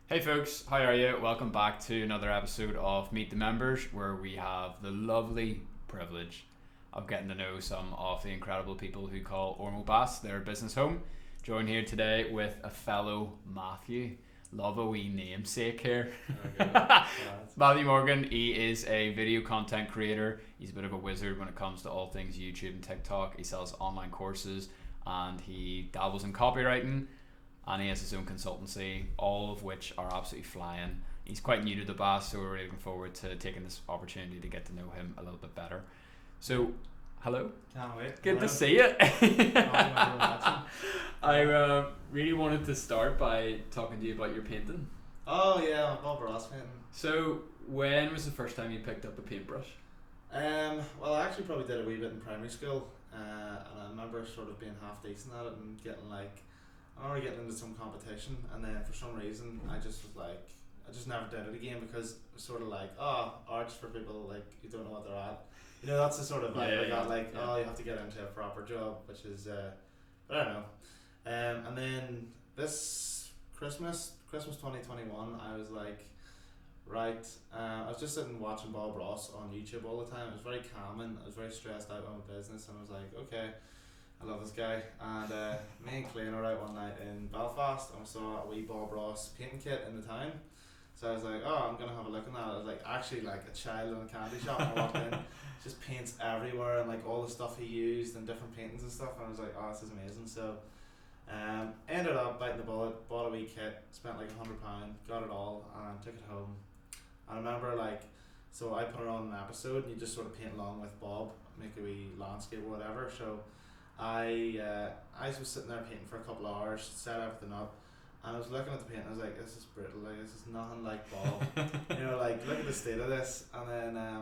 Hey folks, how are you? Welcome back to another episode of Meet the Members, where we have the lovely privilege of getting to know some of the incredible people who call Ormeau Baths their business home. Joined here today with a fellow Matthew. Love a wee namesake here. Matthew Morgan, he is a video content creator. He's a bit of a wizard when it comes to all things YouTube and TikTok. He sells online courses and he dabbles in copywriting. And he has his own consultancy, all of which are absolutely flying. He's quite new to the baths, so we're really looking forward to taking this opportunity to get to know him a little bit better. So, hello. Can't wait. Good to see you. I really wanted to start by talking to you about your painting. Oh yeah, Bob Ross painting. So, when was the first time you picked up a paintbrush? Well, I actually probably did a wee bit in primary school, and I remember sort of being half decent at it and getting I remember getting into some competition, and then for some reason I just never did it again, because it was sort of art's for people who don't know what they're at. You know, that's the sort of vibe I got. Oh, you have to get into a proper job, which is, but I don't know. And then this Christmas 2021, I was like, right. I was just sitting watching Bob Ross on YouTube all the time. It was very calming. I was very stressed out on my business, and I was like, okay, I love this guy. And me and Clayton were out one night in Belfast, and we saw a wee Bob Ross painting kit in the town. So I was like, oh, I'm going to have a look at that. I was actually like a child in a candy shop. And I walked in, just paints everywhere, and all the stuff he used and different paintings and stuff. And I was like, oh, this is amazing. So ended up biting the bullet, bought a wee kit, spent £100, got it all, and took it home. And I remember so I put it on an episode, and you just sort of paint along with Bob, make a wee landscape or whatever. So I was sitting there painting for a couple of hours, set everything up, and I was looking at the paint, and I was like, this is brutal, this is nothing like Bob. Look at the state of this. And then I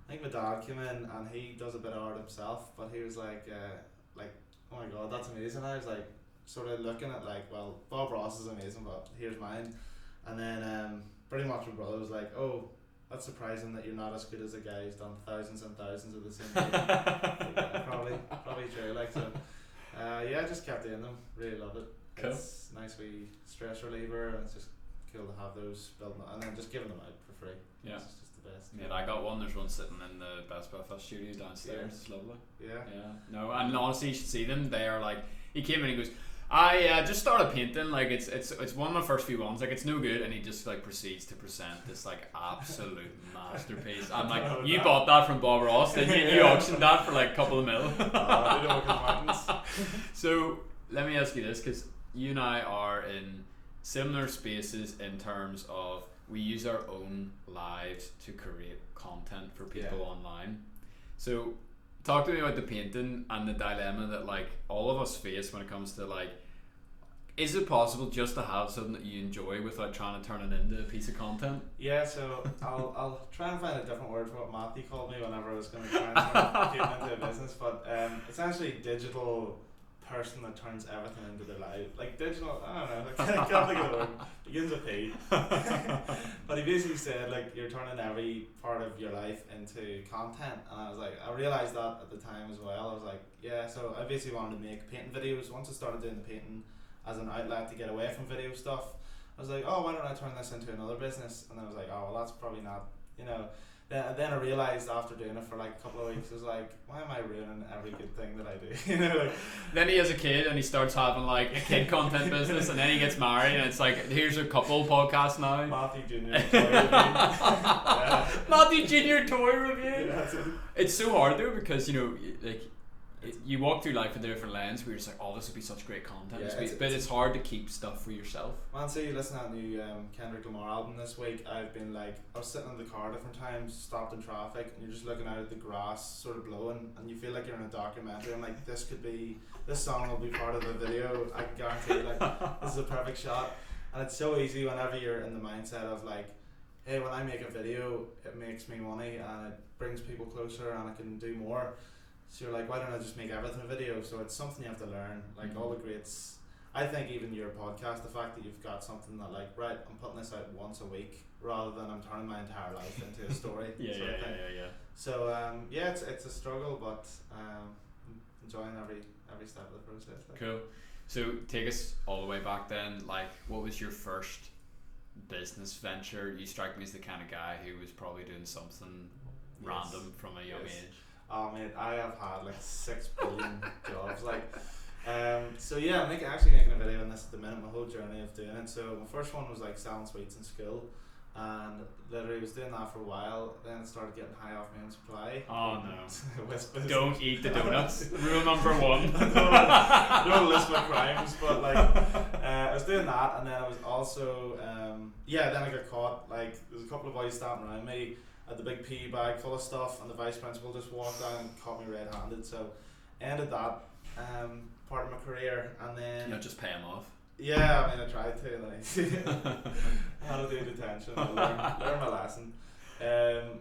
think my dad came in, and he does a bit of art himself, but he was like, oh my god, that's amazing. I was sort of looking at well, Bob Ross is amazing, but here's mine. And then pretty much my brother was like, oh, that's surprising that you're not as good as a guy who's done thousands and thousands of the same thing. Probably true. I just kept doing them. Really love it. Cool. It's a nice wee stress reliever, and it's just cool to have those built, and then just giving them out for free. Yeah. It's just the best. Yeah, I got one. There's one sitting in the Best Belfast studios downstairs. Yeah. It's lovely. Yeah. No, and honestly, you should see them. They are he came in and he goes, I just started painting. It's one of my first few ones. It's no good, and he just proceeds to present this absolute masterpiece. I'm you bought that from Bob Ross, didn't you? You auctioned that for a couple of mil. So let me ask you this, because you and I are in similar spaces in terms of we use our own lives to create content for people online. So talk to me about the painting and the dilemma that all of us face when it comes to is it possible just to have something that you enjoy without trying to turn it into a piece of content? Yeah, so I'll try and find a different word for what Matthew called me whenever I was going to try and turn it into a business, but essentially digital person that turns everything into their life. Digital, I don't know, I can't think of the word. Begins with P. But he basically said you're turning every part of your life into content, and I was I realised that at the time as well. I was so I basically wanted to make painting videos. Once I started doing the painting as an outlet to get away from video stuff, I was oh, why don't I turn this into another business? And I was oh, well, that's probably not, Then I realised after doing it for a couple of weeks, I was why am I ruining every good thing that I do? Then he has a kid, and he starts having a kid content business, and then he gets married, and it's here's a couple podcast now. Matthew Junior toy review. Matthew Junior toy review. Yeah, it's so hard though, because you walk through life with a different lens where you're just oh, this would be such great content, but it's hard to keep stuff for yourself. Man, say you listen to that new Kendrick Lamar album this week. I've been I was sitting in the car different times, stopped in traffic, and you're just looking out at the grass sort of blowing, and you feel like you're in a documentary. I'm this song will be part of the video. I guarantee this is a perfect shot. And it's so easy whenever you're in the mindset of hey, when I make a video, it makes me money and it brings people closer and I can do more. So you're why don't I just make everything a video? So it's something you have to learn. All the greats, I think even your podcast, the fact that you've got something that right, I'm putting this out once a week rather than I'm turning my entire life into a story. Yeah. So it's a struggle, but enjoying every step of the process. Cool. So take us all the way back then. What was your first business venture, you strike me as the kind of guy who was probably doing something random from a young age. Oh mate, I have had like 6 billion jobs. Like, so yeah, I'm actually making a video on this at the minute. My whole journey of doing it. So my first one was like selling sweets in school, and literally was doing that for a while. Then it started getting high off my own supply. Oh no! Whispers. Don't eat the donuts. Rule number 1. I don't list my crimes, but like I was doing that, and then I was also then I got caught. Like there was a couple of boys standing around me. I had the big PE bag full of stuff, and the vice principal just walked down and caught me red-handed. So ended that part of my career, and then Just pay him off. Yeah, I mean I tried to, like I had to do detention. I learn my lesson.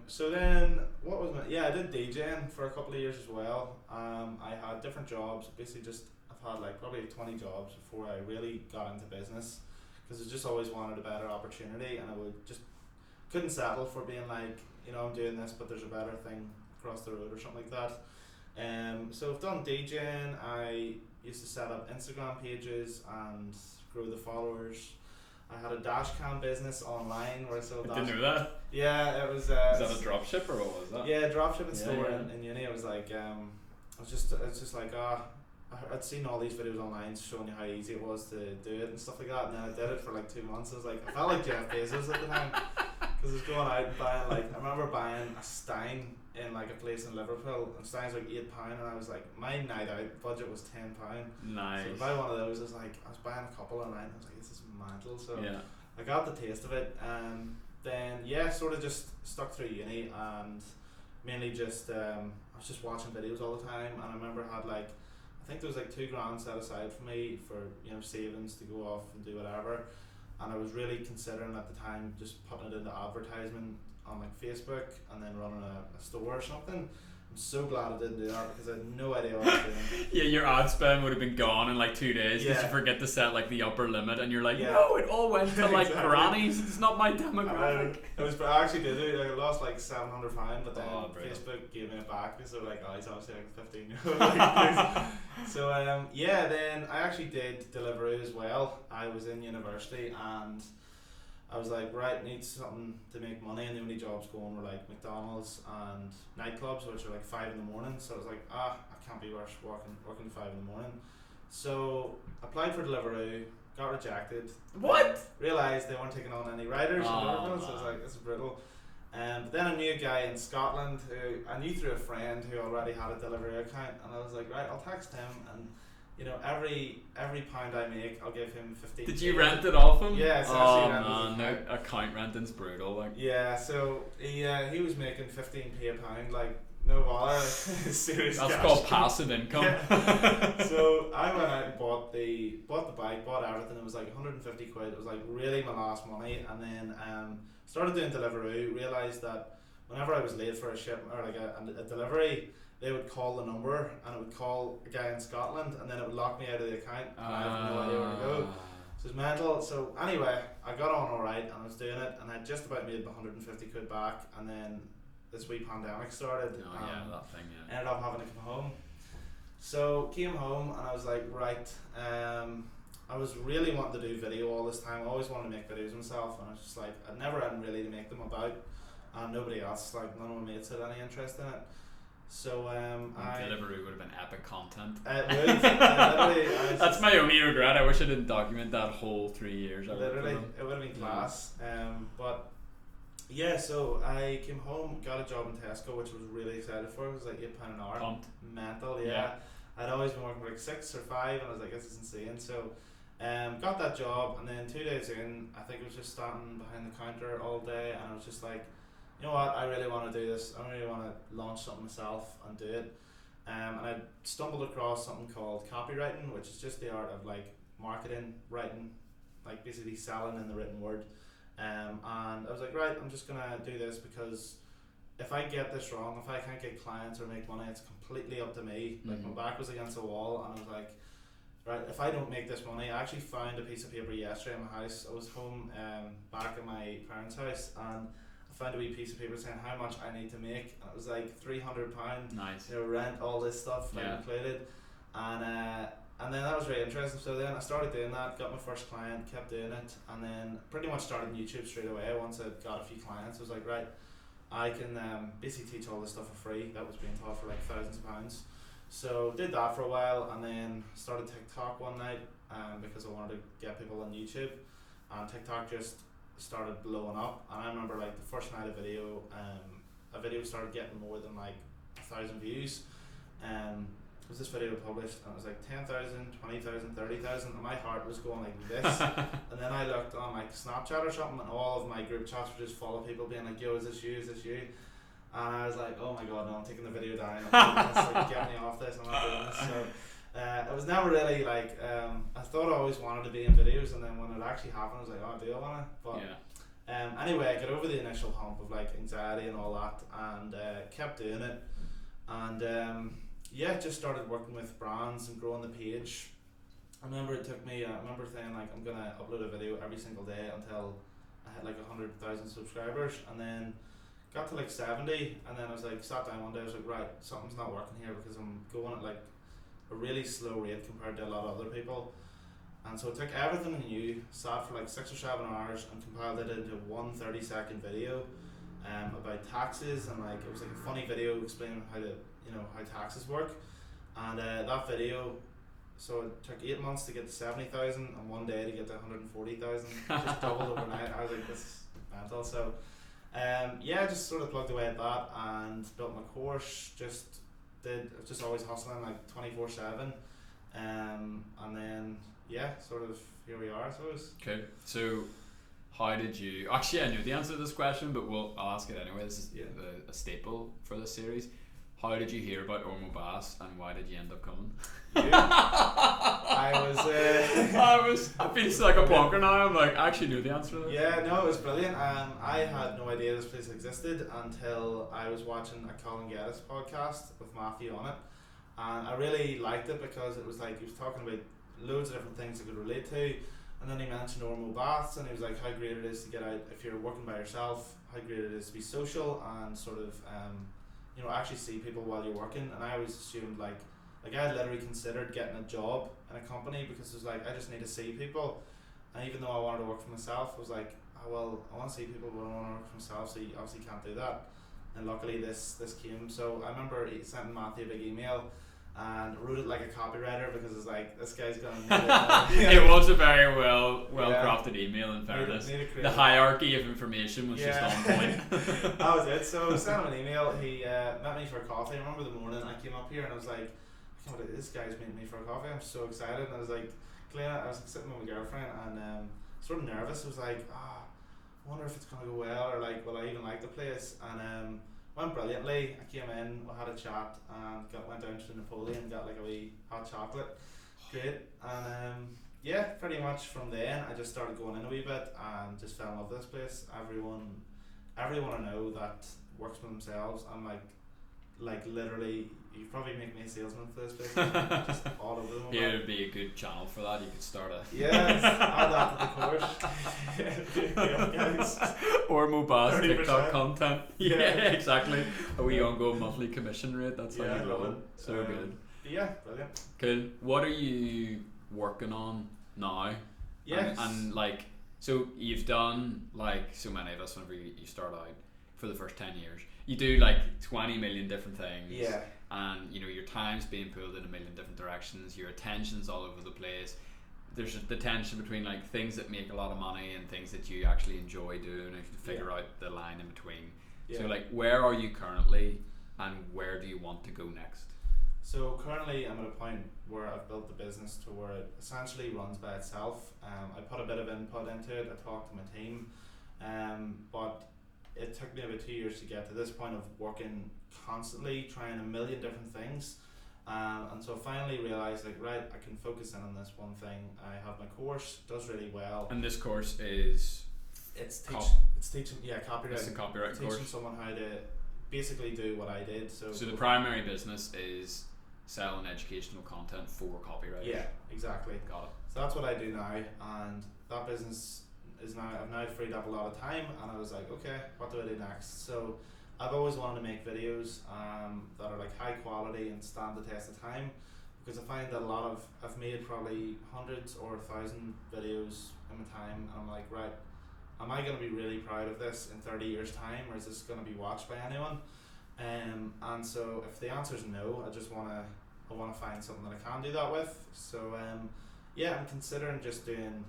So then what was I did DJing for a couple of years as well. I had different jobs. Basically, I've had like probably 20 jobs before I really got into business, because I just always wanted a better opportunity, and I would just couldn't settle for being like, I'm doing this, but there's a better thing across the road or something like that. So I've done DJing. I used to set up Instagram pages and grow the followers. I had a dash cam business online where I sold dash. Didn't know that. Yeah, it was. Is that a dropship or what was that? Yeah, dropshipping store in uni. It was like it's just like I'd seen all these videos online showing you how easy it was to do it and stuff like that, and then I did it for like 2 months. I was like, I felt like Jeff Bezos at the time, because I was going out and buying, like, I remember buying a Stein in like a place in Liverpool, and Stein's like £8, and I was like, my night out budget was £10. Nice. So to buy one of those, I was buying a couple online. I was like, this is mental. So yeah. I got the taste of it, and then sort of just stuck through uni, and mainly just I was just watching videos all the time, and I remember I had like, I think there was like £2,000 set aside for me for savings to go off and do whatever, and I was really considering at the time just putting it into advertisement on like Facebook and then running a store or something. I'm so glad I didn't do that, because I had no idea what I was doing. Yeah, your ad spend would have been gone in like 2 days because you forget to set like the upper limit, and you're like, no, it all went to like Exactly. grannies. It's not my demographic. I actually did it. I lost like £700, but then brilliant. Facebook gave me it back because they were like, oh, he's obviously like 15 years old. So then I actually did Deliveroo as well. I was in university, and I was like, right, need something to make money, and the only jobs going were like McDonald's and nightclubs, which are like 5 in the morning. So I was like, I can't be worse working 5 in the morning. So applied for Deliveroo, got rejected. What? Realised they weren't taking on any riders in Liverpool, so I was man. like, this is brutal. But then I knew a guy in Scotland who I knew through a friend who already had a Deliveroo account, and I was like, right, I'll text him, and every pound I make, I'll give him 15. Did you rent it off him? Yeah, it's oh actually man, no, account renting's brutal. Like. Yeah, so he was making 15p a pound, like no bother, serious. That's cash. called passive income. Yeah. So I went out and bought the bike, bought everything. It was like 150 quid. It was like really my last money, and then started doing Deliveroo. Realised that whenever I was late for a shipment or like a delivery, they would call the number, and it would call a guy in Scotland, and then it would lock me out of the account, and I have no idea where to go. So it's mental. So anyway, I got on alright, and I was doing it, and I just about made the 150 quid back, and then this wee pandemic started. That thing, yeah. Ended up having to come home. So came home, and I was like, right, I was really wanting to do video all this time. I always wanted to make videos myself, and I was just like, I never had really to make them about, and nobody else, like none of my mates had any interest in it. So Deliveroo would have been epic content. It would. That's my only regret. I wish I didn't document that whole 3 years. Literally, it would have been class. But yeah, so I came home, got a job in Tesco, which I was really excited for. It was like £8 an hour. Pumped. Mental, yeah. I'd always been working for like 6 or 5, and I was like, this is insane. So got that job, and then 2 days in, I think I was just standing behind the counter all day, and I was just like, you know what, I really want to do this. I really want to launch something myself and do it. And I stumbled across something called copywriting, which is just the art of like marketing, writing, like basically selling in the written word. And I was like, right, I'm just gonna do this, because if I get this wrong, if I can't get clients or make money, it's completely up to me. Like my back was against the wall, and I was like, right, if I don't make this money, I actually found a piece of paper yesterday in my house. I was home back at my parents' house, and I found a wee piece of paper saying how much I need to make, and it was like £300. Nice. Rent, all this stuff like included, and And then that was really interesting. So then I started doing that, got my first client, kept doing it, and then pretty much started YouTube straight away. Once I got a few clients, I was like, right, I can basically teach all this stuff for free. That was being taught for like thousands of pounds. So did that for a while, and then started TikTok one night because I wanted to get people on YouTube, and TikTok just started blowing up. And I remember like the first night a video started getting more than like 1,000 views. Was this video published, and it was like 10,000, 20,000, 30,000, and my heart was going like this. And then I looked on like Snapchat or something, and all of my group chats were just full of people being like, yo, is this you, is this you? And I was like, oh my god, no, I'm taking the video down, I'm doing this, like, get me off this, I'm not doing this. So it was never really like, I thought I always wanted to be in videos, and then when it actually happened I was like, oh, do I want to? But anyway, I got over the initial hump of like anxiety and all that, and kept doing it, and just started working with brands and growing the page. I remember it took me, I remember saying like, I'm gonna upload a video every single day until I had like 100,000 subscribers, and then got to like 70, and then I was like, sat down one day, I was like, right, something's not working here, because I'm going at like a really slow rate compared to a lot of other people. And so I took everything I knew, sat for like 6 or 7 hours, and compiled it into one 30-second video about taxes, and like it was like a funny video explaining how taxes work. And that video, so it took 8 months to get to 70,000 and 1 day to get to 140,000. Just doubled overnight. I was like, this is mental. So just sort of plugged away at that and built my course. Just always hustling like 24/7, and then sort of here we are, I suppose. Okay, so how did you? Actually, I knew the answer to this question, but I'll ask it anyway. This is a staple for this series. How did you hear about Ormeau Baths, and why did you end up coming? I feel like a plonker now. I'm like, I actually knew the answer to that. Yeah, no, it was brilliant. I had no idea this place existed until I was watching a Colin Geddes podcast with Matthew on it, and I really liked it because it was like he was talking about loads of different things I could relate to, and then he mentioned Ormeau Baths, and he was like how great it is to get out if you're working by yourself, how great it is to be social and sort of actually see people while you're working. And I always assumed like I had literally considered getting a job in a company because it was like I just need to see people, and even though I wanted to work for myself, I was like, oh well, I want to see people but I want to work for myself, so you obviously can't do that. And luckily this came. So I remember he sent Matthew a big email and wrote it like a copywriter because it's like, this guy's gonna need it. It was a very well crafted email, in fairness. The hierarchy of information was just on point. That was it. So I sent him an email. He met me for coffee. I remember the morning I came up here and I was like, I can't believe this guy's meeting me for a coffee. I'm so excited. And I was like, I was sitting with my girlfriend and sort of nervous. I was like, I wonder if it's gonna go well, or like, will I even like the place? And went brilliantly. I came in, we had a chat, and went down to the Napoleon, got like a wee hot chocolate. Great. And pretty much from then I just started going in a wee bit and just fell in love with this place. Everyone I know that works for themselves, I'm like literally, you probably make me a salesman for this place. Just all over them. Yeah, it'd be a good channel for that. You could start a add that to the course. Ormeau Baths TikTok content. Yeah, exactly. A wee ongoing monthly commission rate. That's how you grow it. So good. Yeah, brilliant. Cool. What are you working on now? Yes. And like, so you've done, like so many of us, whenever you start out for the first 10 years, you do like 20 million different things. Yeah. And your time's being pulled in a million different directions, your attention's all over the place. There's the tension between like things that make a lot of money and things that you actually enjoy doing, and you have to figure out the line in between. So like, where are you currently and where do you want to go next? So currently I'm at a point where I've built the business to where it essentially runs by itself. I put a bit of input into it, I talked to my team, but it took me about 2 years to get to this point of working constantly, trying a million different things, and so I finally realised like, right, I can focus in on this one thing. I have my course, does really well. And this course is it's teaching copyright. It's a copyright teaching course. Someone how to basically do what I did. So the primary business is selling educational content for copyright. Yeah, exactly. Got it. So that's what I do now, and that business is now, I've now freed up a lot of time, and I was like, okay, what do I do next? So I've always wanted to make videos that are like high quality and stand the test of time, because I find that I've made probably hundreds or 1,000 videos in my time, and I'm like, right, am I going to be really proud of this in 30 years time, or is this going to be watched by anyone? And so if the answer is no, I want to find something that I can do that with. So yeah, I'm considering just doing.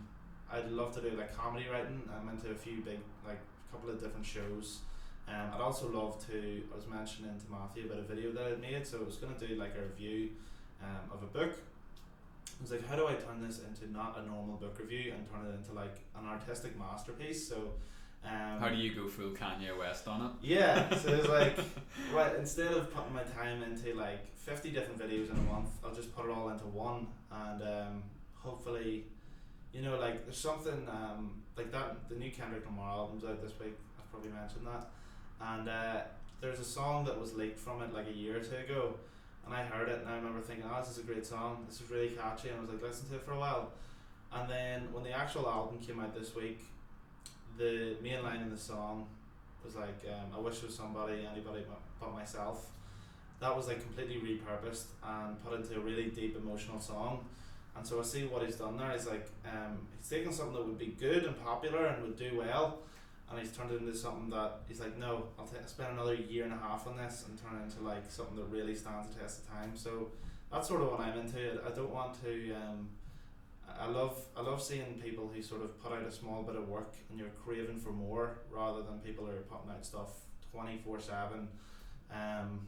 I'd love to do like comedy writing. I'm into a few big, like a couple of different shows. I'd also love to. I was mentioning to Matthew about a video that I'd made, so I was going to do like a review of a book. I was like, how do I turn this into not a normal book review and turn it into like an artistic masterpiece? So how do you go full Kanye West on it? Yeah, so it's like, right, instead of putting my time into like 50 different videos in a month, I'll just put it all into one, and hopefully, you know, like there's something like that. The new Kendrick Lamar album's out this week. I've probably mentioned that, and there's a song that was leaked from it like a year or two ago, and I heard it and I remember thinking, oh, this is a great song. This is really catchy, and I was like, listen to it for a while, and then when the actual album came out this week, the main line in the song was like, I wish there was anybody but myself. That was like completely repurposed and put into a really deep emotional song. And so I see what he's done there. He's like, he's taken something that would be good and popular and would do well, and he's turned it into something that he's like, no, I'll spend another year and a half on this and turn it into like something that really stands the test of time. So that's sort of what I'm into. I don't want to. I love seeing people who sort of put out a small bit of work and you're craving for more, rather than people who are putting out stuff 24/7,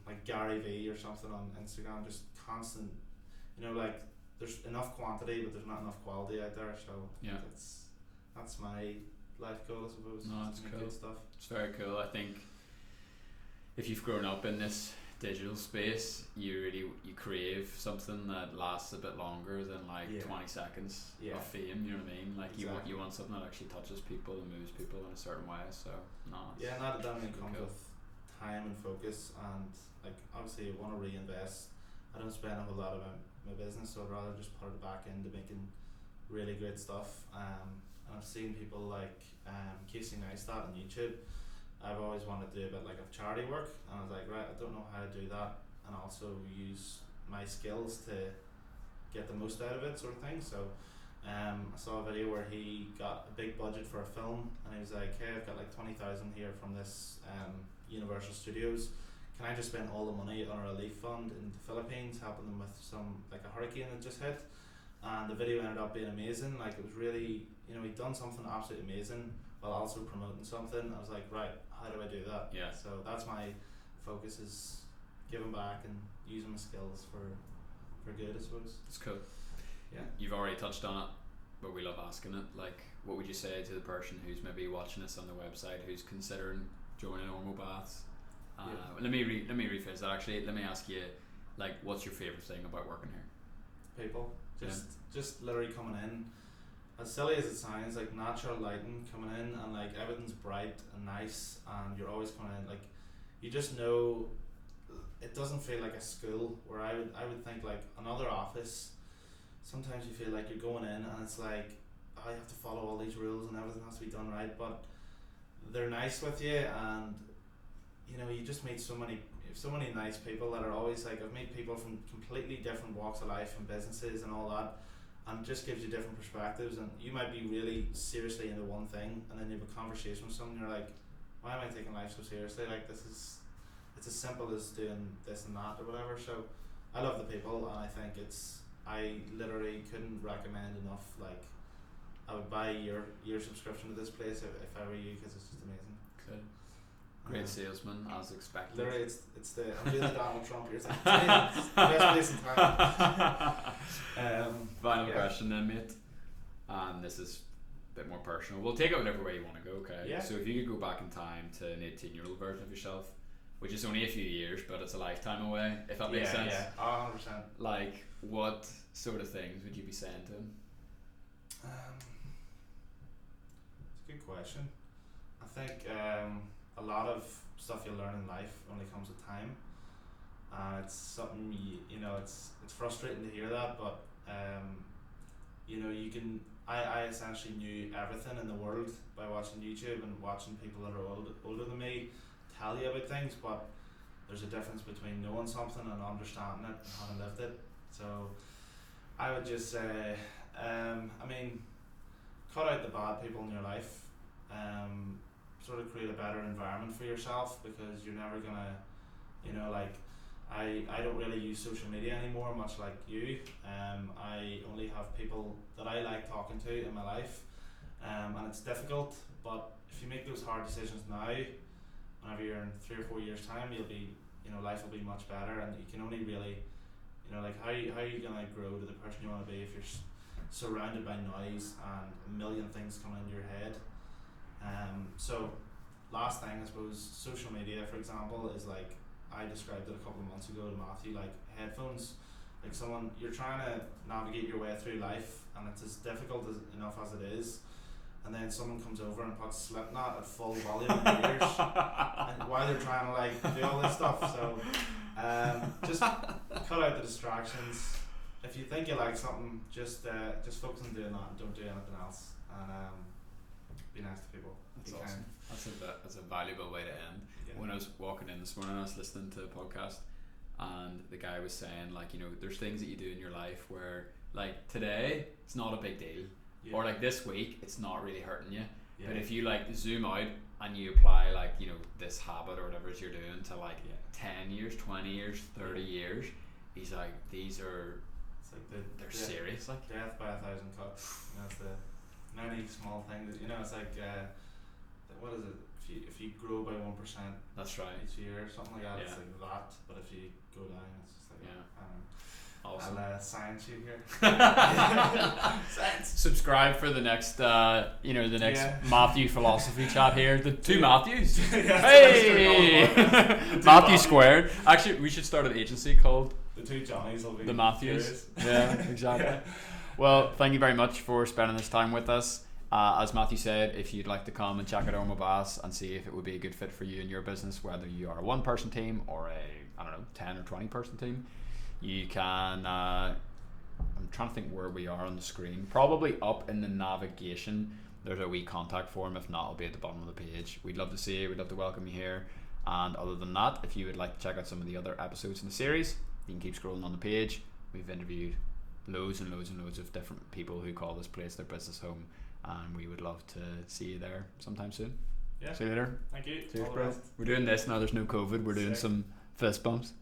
like Gary V or something on Instagram, just constant. You know, like there's enough quantity, but there's not enough quality out there. So yeah, that's my life goal, I suppose. No, that's cool. Good stuff. It's very cool. I think if you've grown up in this digital space, you crave something that lasts a bit longer than like 20 seconds of fame. You know what I mean? Like exactly. you want something that actually touches people and moves people in a certain way. So no. Yeah, and that only comes with time and focus, and like obviously I want to reinvest. I don't spend a whole lot of my business, so I'd rather just put it back into making really great stuff. And I've seen people like Casey Neistat on YouTube. I've always wanted to do a bit like of charity work, and I was like, right, I don't know how to do that and also use my skills to get the most out of it, sort of thing. So I saw a video where he got a big budget for a film, and he was like, hey, I've got like 20,000 here from this Universal Studios. Can I just spend all the money on a relief fund in the Philippines, helping them with some, like a hurricane that just hit? And the video ended up being amazing. Like it was really, you know, he'd done something absolutely amazing while also promoting something. I was like, right, how do I do that? Yeah. So that's my focus, is giving back and using my skills for good, I suppose. It's cool. Yeah. You've already touched on it, but we love asking it. Like, what would you say to the person who's maybe watching us on the website, who's considering joining Ormeau Baths? Let me rephrase that. Actually, let me ask you, like, what's your favorite thing about working here? People. Just literally coming in. As silly as it sounds, like natural lighting coming in, and like everything's bright and nice, and you're always coming in, like you just know it doesn't feel like a school where I would think like another office. Sometimes you feel like you're going in and it's like, oh, you have to follow all these rules and everything has to be done right, but they're nice with you, and you know, you just meet so many nice people that are always like, I've met people from completely different walks of life and businesses and all that, and just gives you different perspectives. And you might be really seriously into one thing, and then you have a conversation with someone, you're like, why am I taking life so seriously? Like it's as simple as doing this and that or whatever. So I love the people, and I think I literally couldn't recommend enough. Like I would buy your subscription to this place if I were you, because it's just amazing. Good. Great salesman, as expected. Literally, I'm doing the Donald Trump here. It's like, it's the best place in town. Final question then, mate. And this is a bit more personal. We'll take it whatever way you want to go, okay? Yeah. So if you could go back in time to an 18-year-old version of yourself, which is only a few years, but it's a lifetime away, if that makes sense. Yeah, 100%. Like, what sort of things would you be saying to him? It's a good question. I think a lot of stuff you learn in life only comes with time. It's something you know, it's frustrating to hear that, but you know, you can. I essentially knew everything in the world by watching YouTube and watching people that are older than me tell you about things, but there's a difference between knowing something and understanding it and having lived it. So I would just say, I mean, cut out the bad people in your life. Sort of create a better environment for yourself, because you're never gonna, like, I don't really use social media anymore, much like you. I only have people that I like talking to in my life, and it's difficult. But if you make those hard decisions now, whenever you're in 3 or 4 years' time, you'll be, life will be much better, and you can only really, like, how are you gonna grow to the person you want to be if you're surrounded by noise and a million things coming into your head? So last thing, I suppose, social media, for example, is like, I described it a couple of months ago to Matthew, like headphones. Like, you're trying to navigate your way through life, and it's as difficult enough as it is, and then someone comes over and puts Slipknot at full volume in your ears, and while they're trying to like do all this stuff. So just cut out the distractions. If you think you like something, just focus on doing that and don't do anything else, and be nice to people. That's awesome. That's a valuable way to end. Yeah. When I was walking in this morning, I was listening to a podcast, and the guy was saying, like, there's things that you do in your life where, like, today it's not a big deal, or like this week it's not really hurting you, but if you like zoom out and you apply, like, this habit or whatever it is you're doing to like 10 years, 20 years, 30 years, he's like, these are, it's like they're serious, like death by 1,000 cuts. That's the many small things. It's like what is it? If you grow by 1%, that's right, each year, something like that. It's like that. But if you go down, it's just like awesome. I'll science you here. Science. Subscribe for the next, Matthew philosophy chat here. The two Matthews. Hey, Matthew squared. Actually, we should start an agency called the Two Johnnies. Will be the Matthews. Yeah, exactly. Well, thank you very much for spending this time with us. As Matthew said, if you'd like to come and check out Ormeau Baths and see if it would be a good fit for you and your business, whether you are a 1-person team or a 10 or 20-person team, you can. I'm trying to think where we are on the screen. Probably up in the navigation. There's a wee contact form. If not, it'll be at the bottom of the page. We'd love to see you. We'd love to welcome you here. And other than that, if you would like to check out some of the other episodes in the series, you can keep scrolling on the page. We've interviewed loads and loads and loads of different people who call this place their business home, and we would love to see you there sometime soon. Yeah. See you later. Thank you. Cheers, bro. We're doing this now. There's no COVID. We're doing some fist bumps.